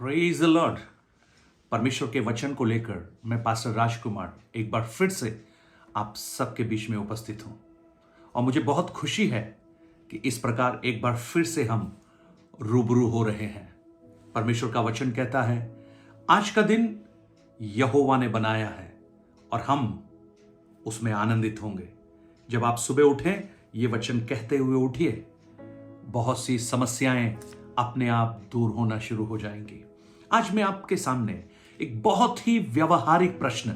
Praise the Lord. परमेश्वर के वचन को लेकर मैं पास्टर राजकुमार एक बार फिर से आप सबके बीच में उपस्थित हूं और मुझे बहुत खुशी है कि इस प्रकार एक बार फिर से हम रूबरू हो रहे हैं। परमेश्वर का वचन कहता है, आज का दिन यहोवा ने बनाया है और हम उसमें आनंदित होंगे। जब आप सुबह उठें, ये वचन कहते हुए उठिए, बहुत सी समस्याएं अपने आप दूर होना शुरू हो जाएंगी। आज मैं आपके सामने एक बहुत ही व्यवहारिक प्रश्न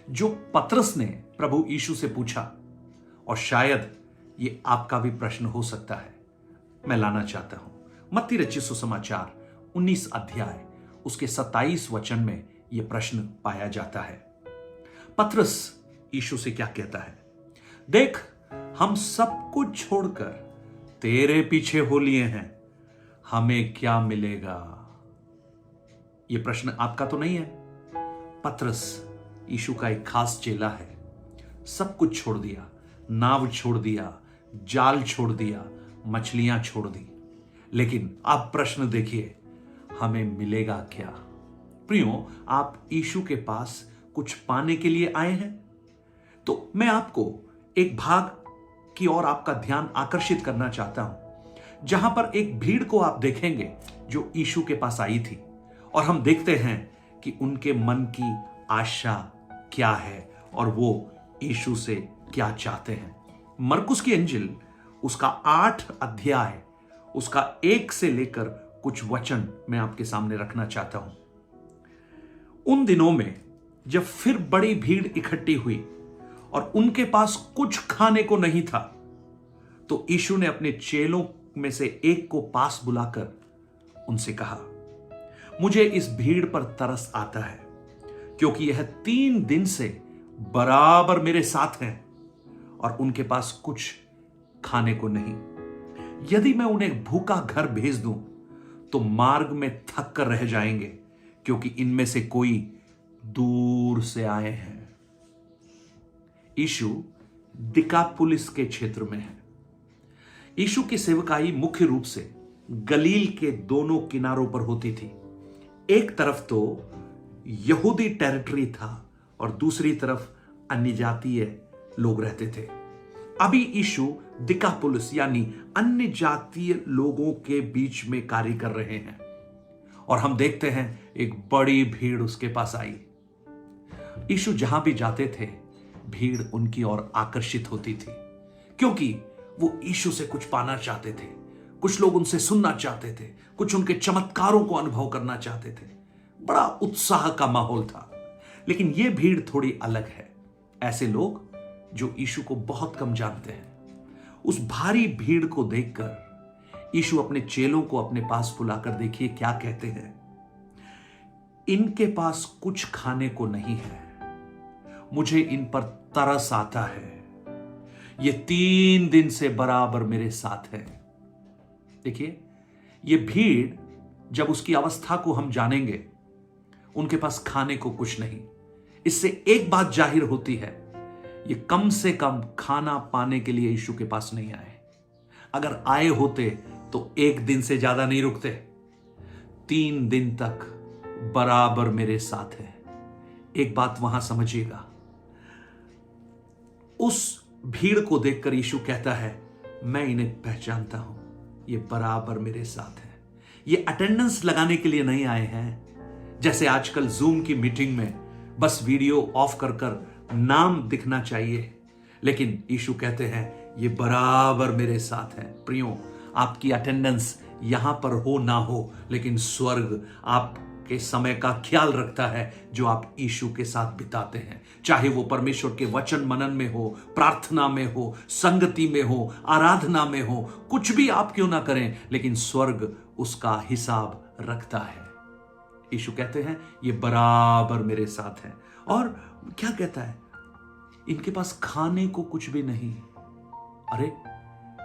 जो पतरस ने प्रभु यीशु से पूछा, और शायद ये आपका भी प्रश्न हो सकता है, मैं लाना चाहता हूं। मत्ती रचित सुसमाचार 19 अध्याय उसके 27 वचन में यह प्रश्न पाया जाता है। पतरस यीशु से क्या कहता है? देख, हम सब कुछ छोड़कर तेरे पीछे हो लिए हैं, हमें क्या मिलेगा? यह प्रश्न आपका तो नहीं है। पतरस यीशु का एक खास चेला है। सब कुछ छोड़ दिया, नाव छोड़ दिया, जाल छोड़ दिया, मछलियां छोड़ दी, लेकिन आप प्रश्न देखिए, हमें मिलेगा क्या? प्रियो, आप यीशु के पास कुछ पाने के लिए आए हैं? तो मैं आपको एक भाग की ओर आपका ध्यान आकर्षित करना चाहता हूं, जहां पर एक भीड़ को आप देखेंगे जो यीशु के पास आई थी, और हम देखते हैं कि उनके मन की आशा क्या है और वो यीशु से क्या चाहते हैं। मरकुस की इंजिल उसका 8 अध्याय उसका 1 से लेकर कुछ वचन मैं आपके सामने रखना चाहता हूं। उन दिनों में जब फिर बड़ी भीड़ इकट्ठी हुई और उनके पास कुछ खाने को नहीं था, तो यीशु ने अपने चेलों में से एक को पास बुलाकर उनसे कहा, मुझे इस भीड़ पर तरस आता है, क्योंकि यह 3 दिन से बराबर मेरे साथ हैं और उनके पास कुछ खाने को नहीं। यदि मैं उन्हें भूखा घर भेज दूं तो मार्ग में थक कर रह जाएंगे, क्योंकि इनमें से कोई दूर से आए हैं। यीशु दिकापुलिस के क्षेत्र में है। यीशु की सेवकाई मुख्य रूप से गलील के दोनों किनारों पर होती थी। एक तरफ तो यहूदी टेरिटरी था और दूसरी तरफ अन्य जातीय लोग रहते थे। अभी यीशु दिकापुलिस यानी अन्य जातीय लोगों के बीच में कार्य कर रहे हैं, और हम देखते हैं एक बड़ी भीड़ उसके पास आई। यीशु जहां भी जाते थे, भीड़ उनकी ओर आकर्षित होती थी, क्योंकि वो यीशु से कुछ पाना चाहते थे। कुछ लोग उनसे सुनना चाहते थे, कुछ उनके चमत्कारों को अनुभव करना चाहते थे। बड़ा उत्साह का माहौल था। लेकिन यह भीड़ थोड़ी अलग है। ऐसे लोग जो यीशु को बहुत कम जानते हैं। उस भारी भीड़ को देखकर यीशु अपने चेलों को अपने पास बुलाकर देखिए क्या कहते हैं। इनके पास कुछ खाने को नहीं है, मुझे इन पर तरस आता है। ये 3 दिन से बराबर मेरे साथ है। देखिए, ये भीड़, जब उसकी अवस्था को हम जानेंगे, उनके पास खाने को कुछ नहीं। इससे एक बात जाहिर होती है, ये कम से कम खाना पाने के लिए यीशु के पास नहीं आए। अगर आए होते तो 1 दिन से ज्यादा नहीं रुकते। 3 दिन तक बराबर मेरे साथ है। एक बात वहां समझिएगा, उस भीड़ को देखकर यीशु कहता है, मैं इन्हें पहचानता हूं, ये बराबर मेरे साथ है। ये अटेंडेंस लगाने के लिए नहीं आए हैं, जैसे आजकल जूम की मीटिंग में बस वीडियो ऑफ कर कर नाम दिखना चाहिए। लेकिन यीशु कहते हैं, ये बराबर मेरे साथ है। प्रियो, आपकी अटेंडेंस यहां पर हो ना हो, लेकिन स्वर्ग आपके समय का ख्याल रखता है जो आप यीशु के साथ बिताते हैं। चाहे वो परमेश्वर के वचन मनन में हो, प्रार्थना में हो, संगति में हो, आराधना में हो, कुछ भी आप क्यों ना करें, लेकिन स्वर्ग उसका हिसाब रखता है। यीशु कहते हैं, ये बराबर मेरे साथ है। और क्या कहता है? इनके पास खाने को कुछ भी नहीं। अरे,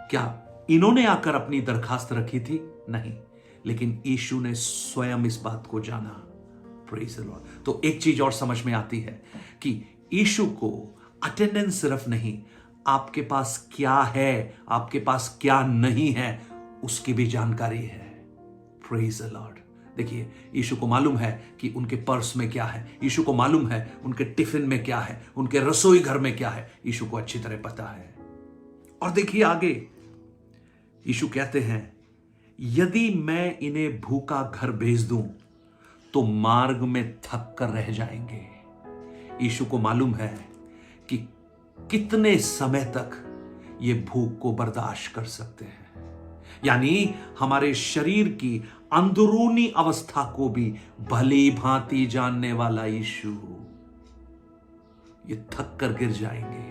क्या इन्होंने आकर अपनी दरखास्त रखी थी? नहीं, लेकिन यीशु ने स्वयं इस बात को जाना। Praise the Lord. तो एक चीज और समझ में आती है कि यीशु को अटेंडेंस सिर्फ नहीं, आपके पास क्या है, आपके पास क्या नहीं है, उसकी भी जानकारी है। Praise the Lord. देखिए, यीशु को मालूम है कि उनके पर्स में क्या है, यीशु को मालूम है उनके टिफिन में क्या है, उनके रसोई घर में क्या है, यीशु को अच्छी तरह पता है। और देखिए आगे यीशु कहते हैं, यदि मैं इन्हें भूखा घर भेज दूं तो मार्ग में थक कर रह जाएंगे। यीशु को मालूम है कि कितने समय तक ये भूख को बर्दाश्त कर सकते हैं। यानी हमारे शरीर की अंदरूनी अवस्था को भी भली भांति जानने वाला यीशु, ये थक कर गिर जाएंगे।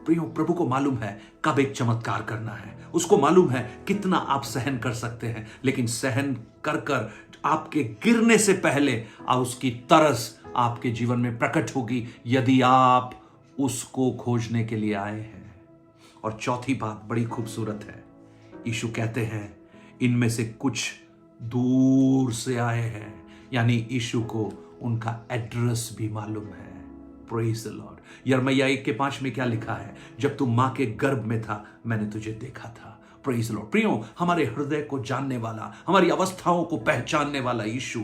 प्रियो, प्रभु को मालूम है कब एक चमत्कार करना है, उसको मालूम है कितना आप सहन कर सकते हैं, लेकिन सहन कर कर आपके गिरने से पहले उसकी तरस आपके जीवन में प्रकट होगी यदि आप उसको खोजने के लिए आए हैं। और चौथी बात बड़ी खूबसूरत है, यीशु कहते हैं इनमें से कुछ दूर से आए हैं, यानी यीशु को उनका एड्रेस भी मालूम है। Praise the Lord. यिर्मयाह 1:5 में क्या लिखा है, जब तू मां के गर्भ में था मैंने तुझे देखा था। Praise the Lord. प्रियो, हमारे हृदय को जानने वाला, हमारी अवस्थाओं को पहचानने वाला यीशु।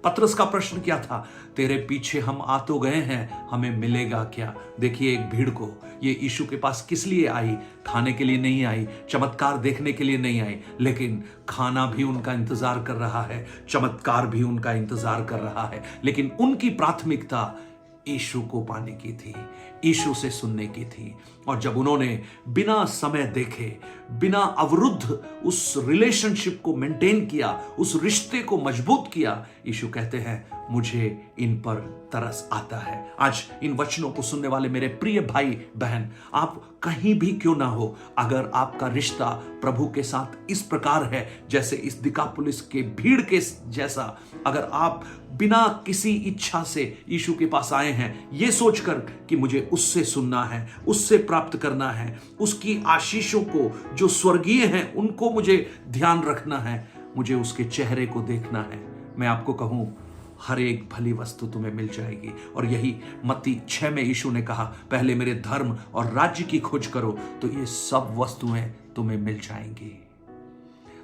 पतरस का प्रश्न क्या था, तेरे पीछे हम आ तो गए हैं, हमें मिलेगा क्या। देखिए एक भीड़ को, ये यीशु के पास किस लिए आई, खाने के लिए नहीं आई, चमत्कार देखने के लिए नहीं आई, लेकिन खाना भी उनका इंतजार कर रहा है, चमत्कार भी उनका इंतजार कर रहा है, लेकिन उनकी प्राथमिकता यीशु को पाने की थी, यीशु से सुनने की थी। और जब उन्होंने बिना समय देखे, बिना अवरुद्ध उस रिलेशनशिप को मेंटेन किया, उस रिश्ते को मजबूत किया, यीशु कहते हैं मुझे इन पर तरस आता है। आज इन वचनों को सुनने वाले मेरे प्रिय भाई बहन, आप कहीं भी क्यों ना हो, अगर आपका रिश्ता प्रभु के साथ इस प्रकार है जैसे इस दिकापुलिस के भीड़ के जैसा, अगर आप बिना किसी इच्छा से यीशु के पास आए हैं, ये सोचकर कि मुझे उससे सुनना है, उससे प्राप्त करना है, उसकी आशीषों को जो स्वर्गीय हैं उनको मुझे ध्यान रखना है, मुझे उसके चेहरे को देखना है, मैं आपको कहूं हर एक भली वस्तु तुम्हें मिल जाएगी। और यही मत्ती 6 में यीशु ने कहा, पहले मेरे धर्म और राज्य की खोज करो तो ये सब वस्तुएं तुम्हें मिल जाएंगी।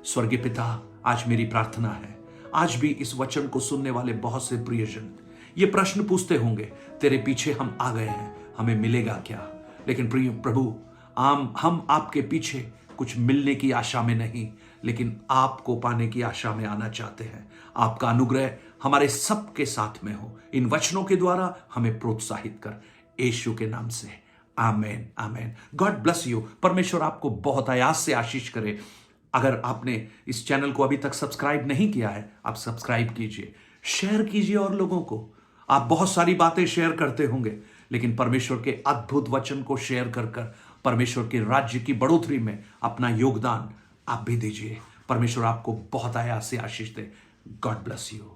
स्वर्गीय पिता, आज मेरी प्रार्थना है, आज भी इस वचन को सुनने वाले बहुत से प्रियजन ये प्रश्न पूछते होंगे, तेरे पीछे हम आ गए हैं, हमें मिलेगा क्या। लेकिन प्रिय प्रभु, हम आपके पीछे कुछ मिलने की आशा में नहीं, लेकिन आपको पाने की आशा में आना चाहते हैं। आपका अनुग्रह हमारे सबके साथ में हो, इन वचनों के द्वारा हमें प्रोत्साहित कर, यीशु के नाम से, आमेन आमेन। God bless you. परमेश्वर आपको बहुत आयास से आशीष करे। अगर आपने इस चैनल को अभी तक सब्सक्राइब नहीं किया है, आप सब्सक्राइब कीजिए, शेयर कीजिए और लोगों को। आप बहुत सारी बातें शेयर करते होंगे, लेकिन परमेश्वर के अद्भुत वचन को शेयर कर कर परमेश्वर के राज्य की बढ़ोतरी में अपना योगदान आप भी दीजिए। परमेश्वर आपको बहुत आयास से आशीष दे। God bless you.